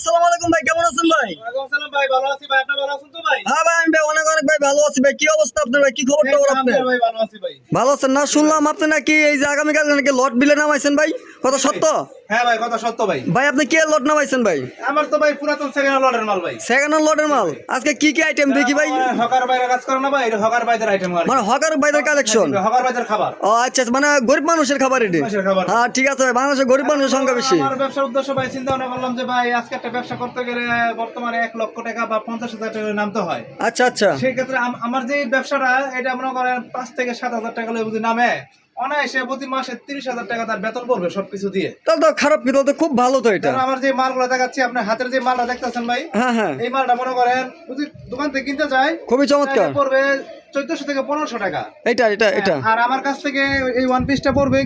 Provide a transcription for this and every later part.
আসসালামু আলাইকুম ভাই, কেমন আছেন ভাই? ওয়ালাইকুম আসসালাম ভাই, ভালো আছি ভাই। আপনি ভালো আছেন তো ভাই? হ্যাঁ ভাই, আমি অনেক ভাই ভালো আছি ভাই। কি অবস্থা আপনার ভাই? কি খবর টবর আপনার? ভাই ভালো আছি ভাই। ভালো আছেন না? শুনলাম আপনি নাকি এই যে আগামীকাল নাকি লট বিলে নামাইছেন ভাই, কথা সত্য? হ্যাঁ ভাই, কথা সত্য ভাই। ভাই আপনি কি লট নামাইছেন ভাই? আমার তো ভাই পুরাতন সেকেন্ড হ্যান্ড লটের মাল ভাই। সেকেন্ড হ্যান্ড লটের মাল। আজকে কি কি আইটেম দেখি ভাই? হকার বাইরে কাজ করে না ভাই, এটা হকার বাইদের আইটেম আর মানে হকার বাইদের কালেকশন। হকার বাইদের খাবার। ও আচ্ছা, মানে গরিব মানুষের খাবার এটি। মানুষের খাবার। হ্যাঁ ঠিক আছে ভাই, বাংলাদেশে গরিব মানুষের সংখ্যা বেশি। আমার ব্যবসার উদ্দেশ্য ভাই, চিন্তা ভাবনা করলাম যে ভাই আজকে একটা ব্যবসা করতে গেলে বর্তমানে 1 লক্ষ টাকা বা 50,000 টাকা নামতে হয়। আচ্ছা আচ্ছা। সেই ক্ষেত্রে আমার যে ব্যবসাটা, এটা মনে করেন 5 থেকে 7,000 টাকা যদি নামে, অনায়াসে প্রতি মাসে 30,000 টাকা তার বেতন পড়বে সবকিছু দিয়ে। তাহলে তো খারাপ কি, তাহলে তো খুব ভালো তো এটা। আমার যে মালগুলো দেখাচ্ছি, আপনার হাতের যে মালটা দেখতেছেন ভাই, হ্যাঁ হ্যাঁ, এই মালটা মনে করেন যদি দোকান থেকে কিনতে যায়, খুবই চমৎকার। তাহলে পড়বে 1400 থেকে 1500 টাকা। এটা এটা এটা আর আমার কাছ থেকে এই ওয়ান পিসটা পড়বে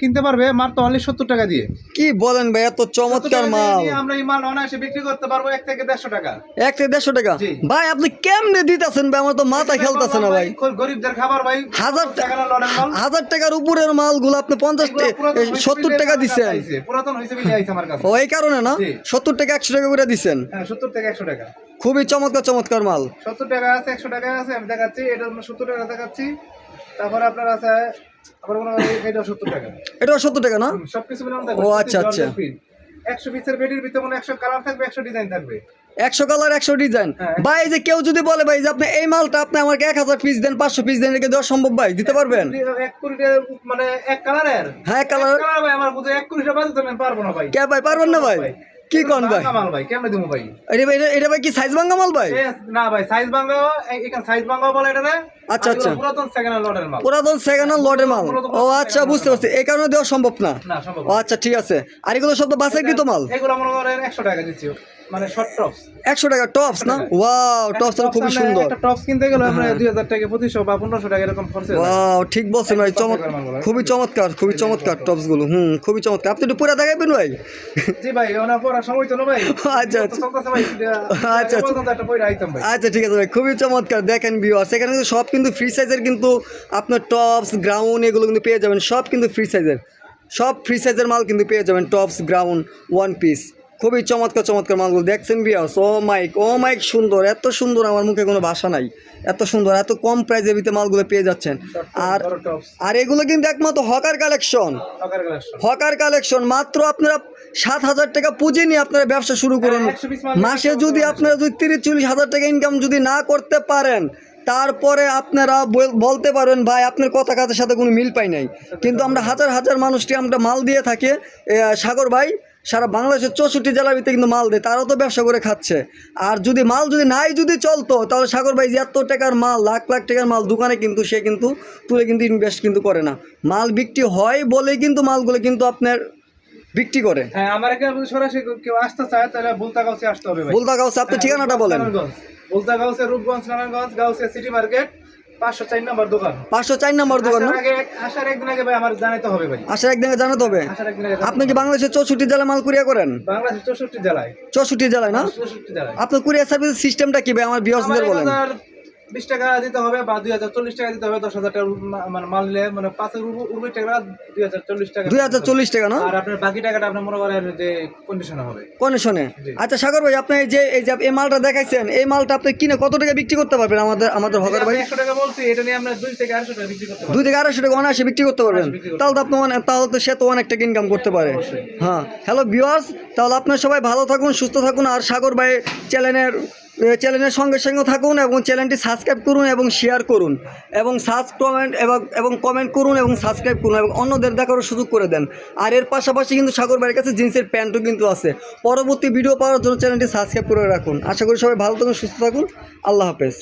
কিনতে পারবে মাত্র অনলি 70 টাকা দিয়ে। কি বলেন ভাই, এত চমৎকার মাল। আমরা এই মাল অনায়াসে বিক্রি করতে পারবো 1 থেকে 150 টাকা। 1 থেকে 150 টাকা? জি। ভাই আপনি কেমনে দিতেছেন ভাই? আমার তো মাথা খেলতেছে না ভাই। গরিবদের খাবার ভাই। 1000 টাকার উপরের মালগুলো আপনি 70 টাকা দিচ্ছেন। পুরাতন হইছে বিলি আইছে আমার কাছে। ও এই কারণে না? জি। 70 টাকা 100 টাকা করে দিচ্ছেন। হ্যাঁ, 70 থেকে 100 টাকা। খুবই চমৎকার চমৎকার মাল। 70 টাকা আছে, 100 টাকা আছে, আমি দেখাচ্ছি। এটা 70 টাকা দেখাচ্ছি। তারপর আপনার আছে আবার মনে হয় এটা 70 টাকা। এটাও 70 টাকা না? সবকিছু মিলে ও আচ্ছা আচ্ছা। 100 পিসের বেডির ভিতরে মনে 100 কালার থাকবে, 100 ডিজাইন থাকবে। 100 কালার 100 ডিজাইন। হ্যাঁ। ভাই এই যে কেউ যদি বলে ভাই যে আপনি এই মালটা আপনি আমাকে 1000 পিস দেন, 500 পিস দেন, এটা দেওয়া সম্ভব ভাই? দিতে পারবেন? 1 কোটি টাকা মানে এক কালারের। হ্যাঁ কালার। কালার ভাই আমার বুঝে 1 কোটি টাকা বাজে তো আমি পারবো না ভাই। কে ভাই পারবেন না ভাই? কি কোন ভাই? মাল ভাই কেমনে দিমু ভাই? এটা ভাই কি সাইজ ভাঙা মাল ভাই? না ভাই, সাইজ ভাঙা, এখানে সাইজ ভাঙা বলে এটা না। আচ্ছা আচ্ছা, পুরাতন সেকেন্ড হ্যান্ড লটের মাল। পুরাতন সেকেন্ড হ্যান্ড লটের মাল। ও আচ্ছা, বুঝতে পারছি, এই কারণে দেওয়া সম্ভব না। না সম্ভব ও আচ্ছা ঠিক আছে। আর এগুলো সব তো বাছাইকৃত মাল। এগুলো মনে করেন 100 টাকা দিচ্ছি, মানে শর্ট টপস। 100 টাকা টপস না? ওয়াও, টপস তো খুবই সুন্দর। একটা টপস কিনতে গেলে আমরা 2000 টাকা 2500 বা 1500 টাকা এরকম খরচ হয়। ওয়াও, ঠিক বলছেন ভাই, চমৎকার, খুবই চমৎকার, খুবই চমৎকার টপস গুলো। খুবই চমৎকার। আপনি একটু পুরো দেখাবেন ভাই? জি ভাই, ওনা পড়া সময় তো না ভাই। আচ্ছা আচ্ছা চলতেছে ভাই। আচ্ছা আচ্ছা একটা পয়রা আইতাম ভাই। আচ্ছা ঠিক আছে ভাই, খুবই চমৎকার। দেখেন ভিউয়ার্স, এখানে কিন্তু সব কিন্তু ফ্রি সাইজের, কিন্তু আপনার টপস গ্রাউন্ড এগুলো কিন্তু পেয়ে যাবেন, সব কিন্তু ফ্রি সাইজের, সব ফ্রি সাইজের মাল কিন্তু পেয়ে যাবেন। টপস গ্রাউন্ড ওয়ান পিস, খুবই চমৎকার চমৎকার মালগুলো দেখছেন ভিউয়ার্স। ও মাইক সুন্দর, এত সুন্দর, আমার মুখে কোনো ভাষা নাই। এত সুন্দর, এত কম প্রাইসের ভিতরে মালগুলো পেয়ে যাচ্ছেন। আর আর এগুলো কিন্তু একমাত্র হকার কালেকশন। হকার কালেকশন মাত্র আপনারা 7,000 টাকা পুঁজি নিয়ে আপনারা ব্যবসা শুরু করুন। মাসে যদি আপনারা যদি 30-40 হাজার টাকা ইনকাম যদি না করতে পারেন, তারপরে আপনারা বলতে পারবেন ভাই আপনার কথা কাজের সাথে কোনো মিল পাই নাই। কিন্তু আমরা হাজার হাজার মানুষকে আমরা মাল দিয়ে থাকি। সাগর ভাই সারা বাংলাদেশের 64 জেলার ভিতরে কিন্তু মাল দেয়, তারাও তো ব্যবসা করে খাচ্ছে। আর যদি মাল যদি নাই যদি চলতো, তাহলে সাগর ভাই যে এত টাকার মাল, লাখ লাখ টাকার মাল দোকানে কিন্তু সে কিন্তু তুলে কিন্তু ইনভেস্ট কিন্তু করে না। মাল বিক্রি হয় বলেই কিন্তু মালগুলো কিন্তু আপনার বিক্রি করে। হ্যাঁ, আমার এখানে যদি সরাসরি কেউ আসতে চায় তাহলে বুলতাগাঁওসে আসতে হবে ভাই। বুলতাগাঁওসে আপনি ঠিকানাটা বলেন। বুলতাগাঁওসে রূপগঞ্জ নারায়ণগঞ্জ গাউসে সিটি মার্কেট 504 নম্বর দোকান। 504 নম্বর দোকান না? আসার একদিন আগে ভাই আমার জানাতে হবে ভাই। আসার একদিন আগে জানাতে হবে। আপনি কি বাংলাদেশের 64 জেলায় মাল কুরিয়ার করেন? বাংলাদেশের 64 জেলায়। 64 জেলায় না? 64 জেলায়। আপনার কুরিয়ার সার্ভিস সিস্টেমটা কি ভাই আমার ভিউয়ার্সদের বলেন? 20 টাকা দিতে হবে বা 2040 টাকা দিতে হবে। 10,000 টাকা মানে মাল নিলে মানে 5 উপরে টাকা 2040 টাকা। 2040 টাকা না? আর আপনার বাকি টাকাটা আপনি মনে করেন যে কন্ডিশনে হবে। কন্ডিশনে। আচ্ছা সাগর ভাই, আপনি এই যে এই মালটা দেখাইছেন, এই মালটা আপনি কিনে কত টাকা বিক্রি করতে পারবেন আমাদের হকার ভাই? 100 টাকা বলছি, এটা নিয়ে আমরা 2 থেকে 250 টাকা বিক্রি করতে পারবো। 2 থেকে 250 টাকা অনায়াসে বিক্রি করতে পারবেন। তাহলে তো আপনি তাহলে তো সে তো অনেক টাকা ইনকাম করতে পারে। হ্যাঁ, হ্যালো ভিউয়ার্স, তাহলে আপনারা সবাই ভালো থাকুন, সুস্থ থাকুন। আর সাগর ভাই চ্যানেলের সঙ্গে সঙ্গে থাকুন এবং চ্যানেলটি সাবস্ক্রাইব করুন এবং শেয়ার করুন এবং কমেন্ট করুন এবং সাবস্ক্রাইব করুন এবং অন্যদের দেখারও সুযোগ করে দেন। আর এর পাশাপাশি কিন্তু সাগর ভাইয়ের কাছে জিন্সের প্যান্টও কিন্তু আছে। পরবর্তী ভিডিও পাওয়ার জন্য চ্যানেলটি সাবস্ক্রাইব করে রাখুন। আশা করি সবাই ভালো থাকুন, সুস্থ থাকুন। আল্লাহ হাফেজ।